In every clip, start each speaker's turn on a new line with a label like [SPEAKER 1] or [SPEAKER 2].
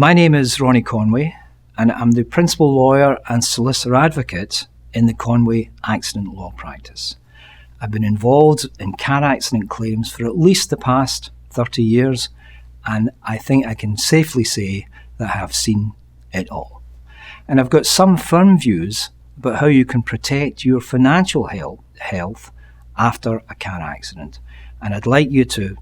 [SPEAKER 1] My name is Ronnie Conway, and I'm the principal lawyer and solicitor advocate in the Conway Accident Law Practice. I've been involved in car accident claims for at least the past 30 years, and I think I can safely say that I have seen it all. And I've got some firm views about how you can protect your financial health after a car accident. And I'd like you to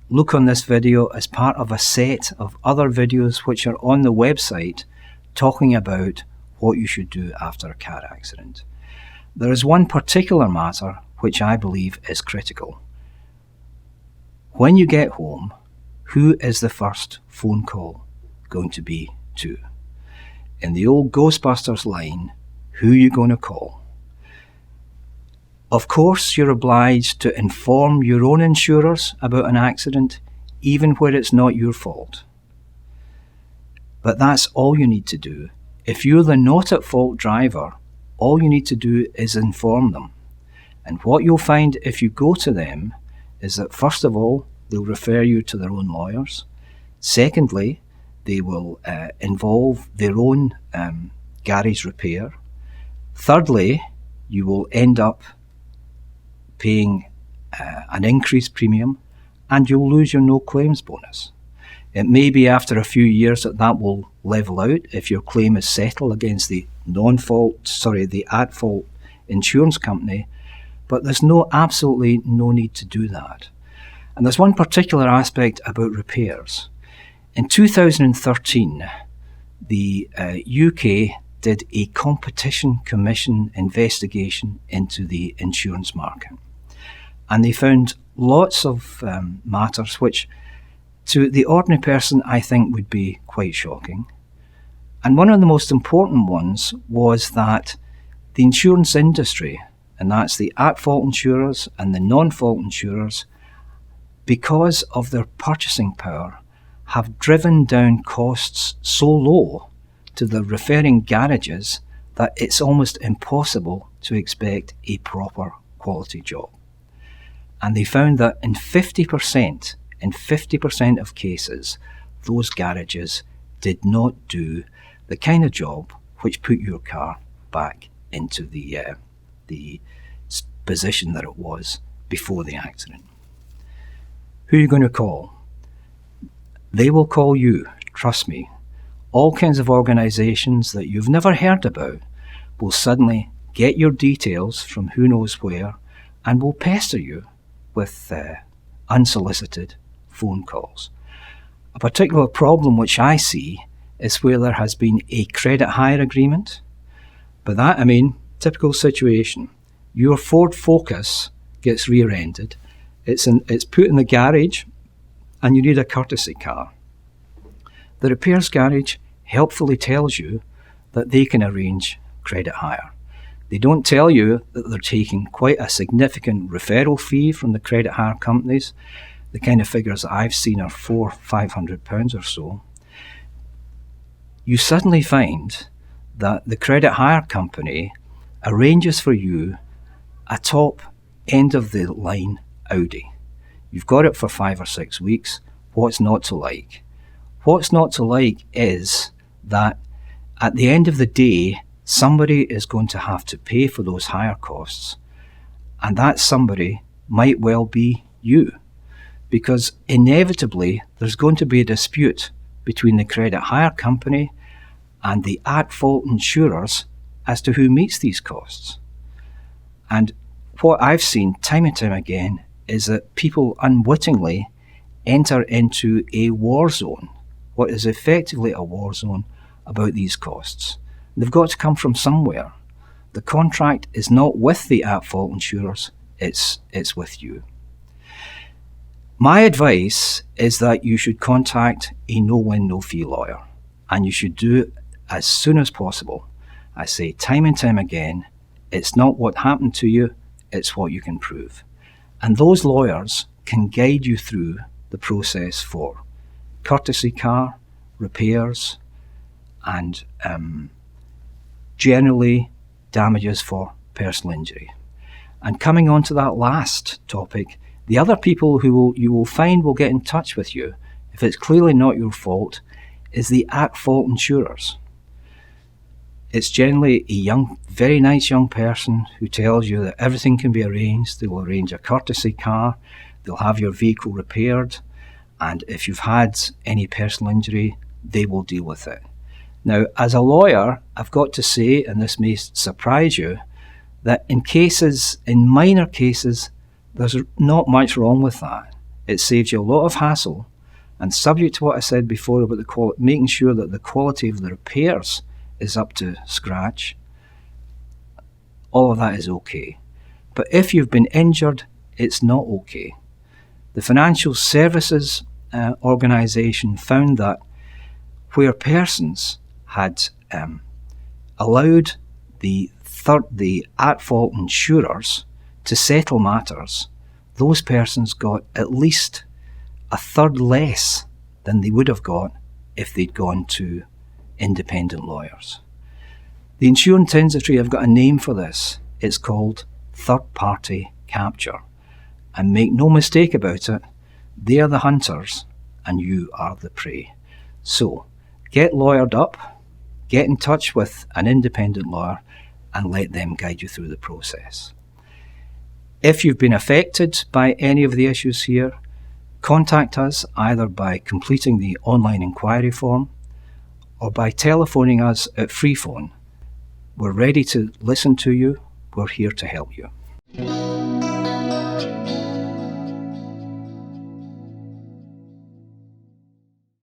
[SPEAKER 1] look on this video as part of a set of other videos which are on the website talking about what you should do after a car accident. There is one particular matter which I believe is critical. When you get home, who is the first phone call going to be to? In the old Ghostbusters line, who are you going to call? Of course, you're obliged to inform your own insurers about an accident, even where it's not your fault. But that's all you need to do. If you're the not-at-fault driver, all you need to do is inform them. And what you'll find if you go to them is that, first of all, they'll refer you to their own lawyers. Secondly, they will involve their own garage repair. Thirdly, you will end up paying an increased premium, and you'll lose your no claims bonus. It may be after a few years that will level out if your claim is settled against the at-fault insurance company, but there's absolutely no need to do that. And there's one particular aspect about repairs. In 2013, the UK did a Competition Commission investigation into the insurance market. And they found lots of matters which, to the ordinary person, I think would be quite shocking. And one of the most important ones was that the insurance industry, and that's the at-fault insurers and the non-fault insurers, because of their purchasing power, have driven down costs so low to the referring garages that it's almost impossible to expect a proper quality job. And they found that in 50% of cases, those garages did not do the kind of job which put your car back into the position that it was before the accident. Who are you going to call? They will call you, trust me. All kinds of organisations that you've never heard about will suddenly get your details from who knows where and will pester you with unsolicited phone calls. A particular problem which I see is where there has been a credit hire agreement. By that I mean, typical situation. Your Ford Focus gets rear-ended, it's put in the garage, and you need a courtesy car. The repairs garage helpfully tells you that they can arrange credit hire. They don't tell you that they're taking quite a significant referral fee from the credit hire companies. The kind of figures that I've seen are £400-500 or so. You suddenly find that the credit hire company arranges for you a top end of the line Audi. You've got it for 5 or 6 weeks. What's not to like? What's not to like is that at the end of the day, somebody is going to have to pay for those hire costs, and that somebody might well be you, because inevitably there's going to be a dispute between the credit hire company and the at-fault insurers as to who meets these costs. And what I've seen time and time again is that people unwittingly enter into a war zone, what is effectively a war zone, about these costs. They've got to come from somewhere. The contract is not with the at-fault insurers, it's with you. My advice is that you should contact a no-win, no-fee lawyer, and you should do it as soon as possible. I say time and time again, it's not what happened to you, it's what you can prove. And those lawyers can guide you through the process for courtesy car, repairs, and generally damages for personal injury. And coming on to that last topic, the other people who you will find will get in touch with you if it's clearly not your fault, is the at-fault insurers. It's generally a young, very nice young person who tells you that everything can be arranged. They will arrange a courtesy car, they'll have your vehicle repaired, and if you've had any personal injury, they will deal with it. Now, as a lawyer, I've got to say, and this may surprise you, that in minor cases, there's not much wrong with that. It saves you a lot of hassle, and subject to what I said before about making sure that the quality of the repairs is up to scratch, all of that is okay. But if you've been injured, it's not okay. The Financial Services Organisation found that where persons had allowed the at-fault insurers to settle matters, those persons got at least a third less than they would have got if they'd gone to independent lawyers. The insurance industry have got a name for this. It's called third-party capture. And make no mistake about it, they are the hunters and you are the prey. So, get lawyered up, get in touch with an independent lawyer and let them guide you through the process. If you've been affected by any of the issues here, contact us either by completing the online inquiry form or by telephoning us at free phone. We're ready to listen to you. We're here to help you.